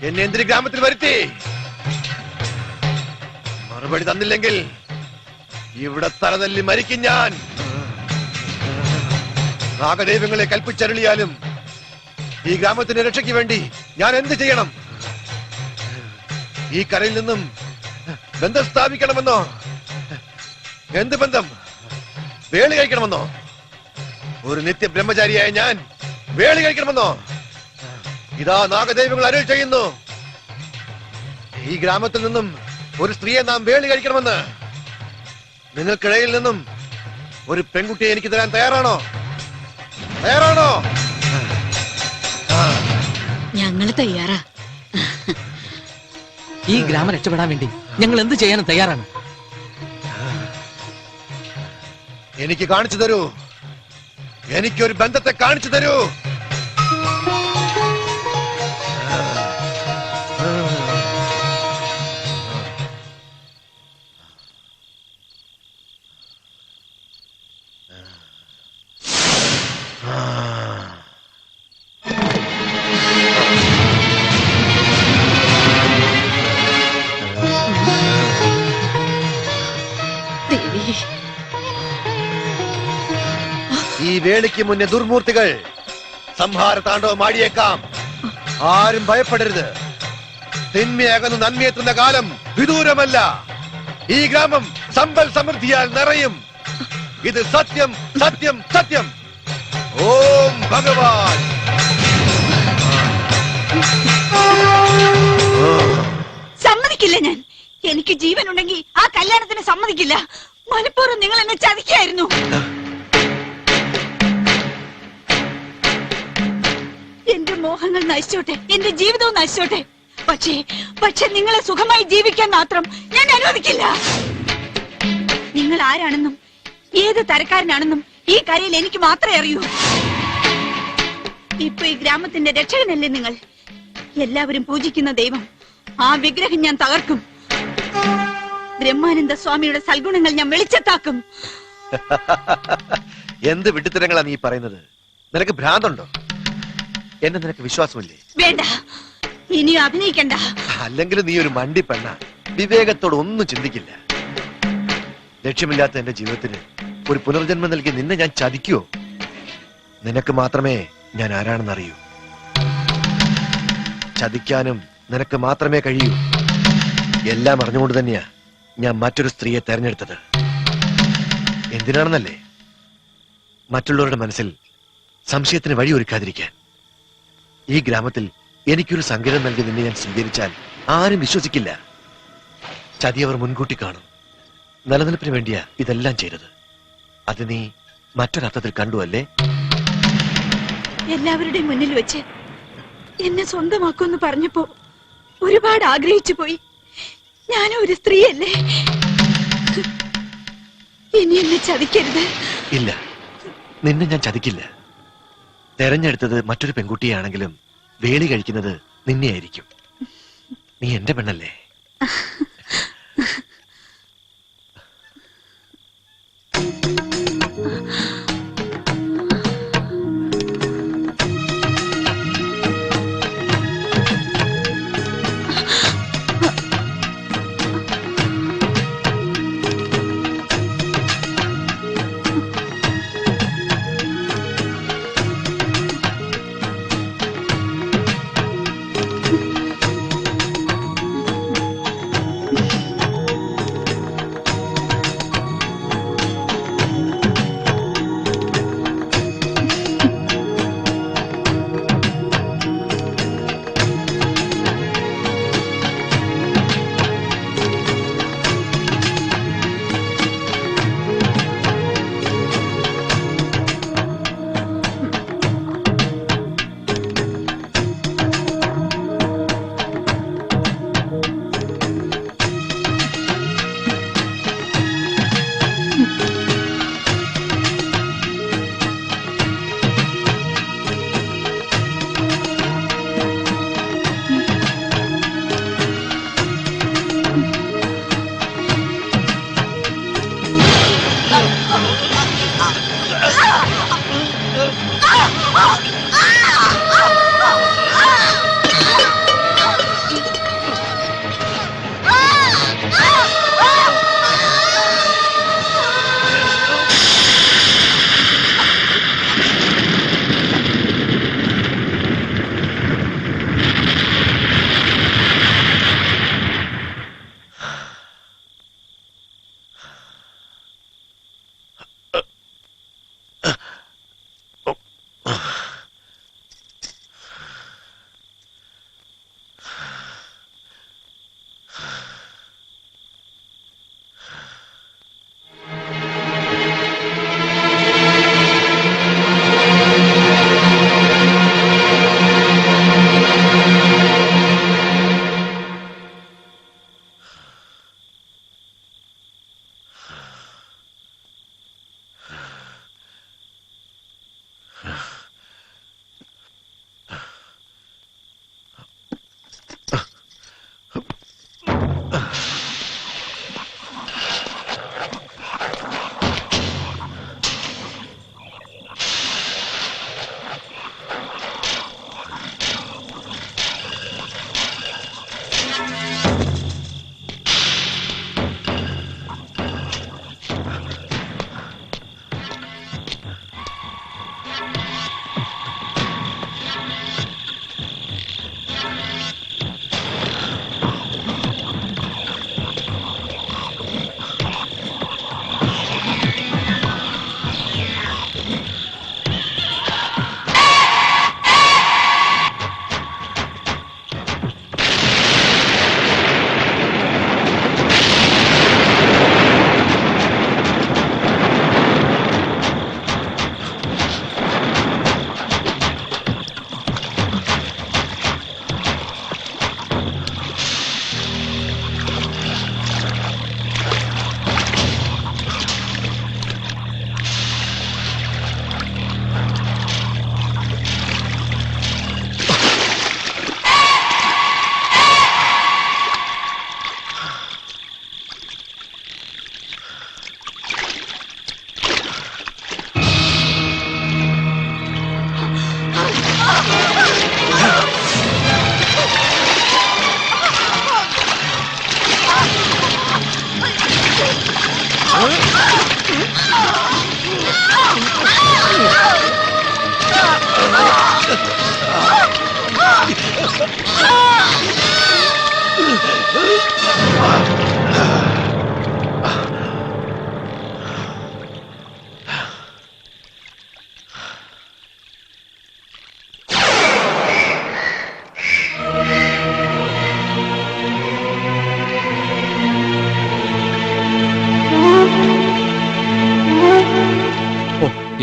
എന്നെ എന്തിന് ഗ്രാമത്തിൽ വരുത്തി? മറുപടി തന്നില്ലെങ്കിൽ ഇവിടെ തലതല്ലി മരിക്കും ഞാൻ. നാഗദൈവങ്ങളെ കൽപ്പിച്ചരുളിയാലും ഈ ഗ്രാമത്തിന്റെ രക്ഷയ്ക്ക് വേണ്ടി ഞാൻ എന്ത് ചെയ്യണം? ഈ കരയിൽ നിന്നും ബന്ധം സ്ഥാപിക്കണമെന്നോ? എന്ത് ബന്ധം? വേളി കഴിക്കണമെന്നോ? ഒരു നിത്യ ബ്രഹ്മചാരിയായ ഞാൻ വേളി കഴിക്കണമെന്നോ? ഇതാ നാഗദൈവങ്ങൾ അരുൾ ചെയ്യുന്നു, ഈ ഗ്രാമത്തിൽ നിന്നും ഒരു സ്ത്രീയെ നാം വേളി കഴിക്കണമെന്ന്. നിങ്ങൾക്കിടയിൽ നിന്നും ഒരു പെൺകുട്ടിയെ എനിക്ക് തരാൻ തയ്യാറാണോ? തയ്യാറാണോ? ഞങ്ങൾ തയ്യാറാ. ഈ ഗ്രാമം രക്ഷപ്പെടാൻ വേണ്ടി ഞങ്ങൾ എന്ത് ചെയ്യാനും തയ്യാറാണ്. എനിക്ക് കാണിച്ചു തരൂ, എനിക്കൊരു ബന്ധത്തെ കാണിച്ചു തരൂ. ഈ വേളിക്ക് മുന്നേ ദുർമൂർത്തികൾ സംഹാര താണ്ഡവം ആടിയേക്കാം. ആരും ഭയപ്പെടരുത്. തിന്മയകന്നു നന്മയെത്തുന്ന കാലം വിദൂരമല്ല. ഈ ഗ്രാമം സമ്പൽ സമൃദ്ധിയാൽ നിറയും. ഇത് സത്യം, സത്യം, സത്യം. ഓം ഭഗവാൻ. സമ്മതിക്കില്ല ഞാൻ. എനിക്ക് ജീവൻ ഉണ്ടെങ്കിൽ ആ കല്യാണത്തിന് സമ്മതിക്കില്ല. മനഃപൂർവ്വം നിങ്ങൾ എന്നെ ചതിക്കായിരുന്നു. എന്റെ മോഹങ്ങൾ നശിച്ചോട്ടെ, എന്റെ ജീവിതവും നശിച്ചോട്ടെ. പക്ഷേ നിങ്ങളെ സുഖമായി ജീവിക്കാൻ മാത്രം ഞാൻ അനുവദിക്കില്ല. നിങ്ങൾ ആരാണെന്നും ഏത് തരക്കാരനാണെന്നും ഈ കരയിൽ എനിക്ക് മാത്രമേ അറിയൂ. ഇപ്പൊ ഈ ഗ്രാമത്തിന്റെ രക്ഷകനല്ലേ നിങ്ങൾ? എല്ലാവരും പൂജിക്കുന്ന ദൈവം, ആ വിഗ്രഹം ഞാൻ തകർക്കും. ബ്രഹ്മാനന്ദ സ്വാമിയുടെ സൽഗുണങ്ങൾ ഞാൻ വെളിച്ചത്താക്കും. എന്ത് വിഡ്ഢിത്തരങ്ങളാ നീ പറയുന്നത്? നിനക്ക് ഭ്രാന്തുണ്ടോ? എന്നെ നിനക്ക് വിശ്വാസമില്ലേ? വേണ്ട, ഇനിയും അഭിനയിക്കണ്ട. അല്ലെങ്കിൽ നീ ഒരു മണ്ടി പെണ്ണ, വിവേകത്തോട് ഒന്നും ചിന്തിക്കില്ല. ലക്ഷ്യമില്ലാത്ത എന്റെ ജീവിതത്തിന് ഒരു പുനർജന്മം നൽകി നിന്നെ ഞാൻ ചതിക്കുവോ? നിനക്ക് മാത്രമേ ഞാൻ ആരാണെന്ന് അറിയൂ. ചതിക്കാനും നിനക്ക് മാത്രമേ കഴിയൂ. എല്ലാം അറിഞ്ഞുകൊണ്ട് തന്നെയാ ഞാൻ മറ്റൊരു സ്ത്രീയെ തെരഞ്ഞെടുത്തത്. എന്തിനാണെന്നല്ലേ? മറ്റുള്ളവരുടെ മനസ്സിൽ സംശയത്തിന് വഴിയൊരുക്കാതിരിക്കാൻ. ഈ ഗ്രാമത്തിൽ എനിക്കൊരു സങ്കേതം നൽകി നിന്നെ ഞാൻ സ്വീകരിച്ചാൽ ആരും വിശ്വസിക്കില്ല. ചതിയവർ മുൻകൂട്ടി കാണും. നിലനിൽപ്പിന് വേണ്ടിയാ ഇതെല്ലാം ചെയ്തത്. അത് നീ മറ്റൊരർത്ഥത്തിൽ കണ്ടു അല്ലേ? എല്ലാവരുടെയും മുന്നിൽ വെച്ച് എന്നെ സ്വന്തമാക്കുമെന്ന് പറഞ്ഞപ്പോ ഒരുപാട് ആഗ്രഹിച്ചു പോയി. ഞാനും ഒരു സ്ത്രീയല്ലേ? ഇനി എന്നെ ചതിക്കരുത്. ഇല്ല, നിന്നെ ഞാൻ ചതിക്കില്ല. തെരഞ്ഞെടുത്തത് മറ്റൊരു പെൺകുട്ടിയാണെങ്കിലും വേളി കഴിക്കുന്നത് നിന്നെയായിരിക്കും. നീ എന്റെ പെണ്ണല്ലേ?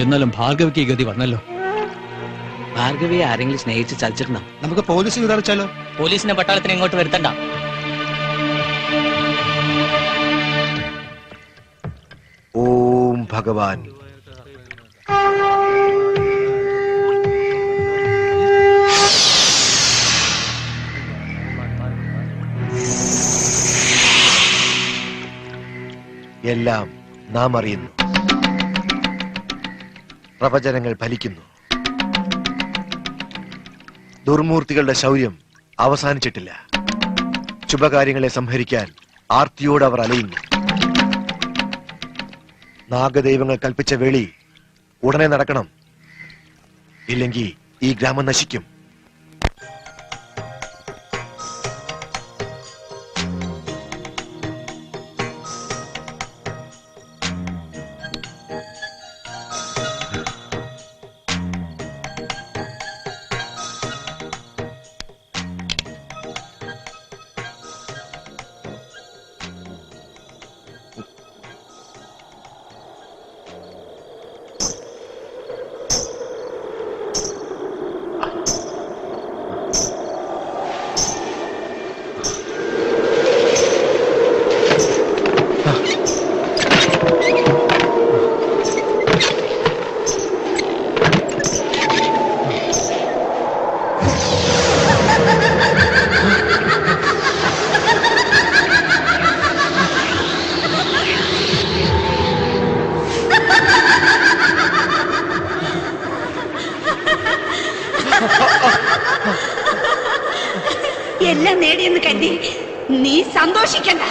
എന്നാലും ഭാർഗവിക്ക് ഈ ഗതി വന്നല്ലോ. ഭാർഗവിയെ ആരെങ്കിലും സ്നേഹിച്ച് ചതിച്ചിട്ടുണ്ടോ? നമുക്ക് പോലീസ് വിതറിച്ചാലോ? പോലീസിനെ പട്ടാളത്തിന് ഇങ്ങോട്ട് വരുത്തണ്ട. ഓം ഭഗവാൻ. എല്ലാം നാം അറിയുന്നു. പ്രവചനങ്ങൾ ഫലിക്കുന്നു. ദുർമൂർത്തികളുടെ ശൗര്യം അവസാനിച്ചിട്ടില്ല. ശുഭകാര്യങ്ങളെ സംഹരിക്കാൻ ആർത്തിയോട് അവർ അലയുന്നു. നാഗദൈവങ്ങൾ കൽപ്പിച്ച വേളി ഉടനെ നടക്കണം. ഇല്ലെങ്കിൽ ഈ ഗ്രാമം നശിക്കും. എല്ലാം നേടിയെന്ന് കരുതി നീ സന്തോഷിക്കണ്ട.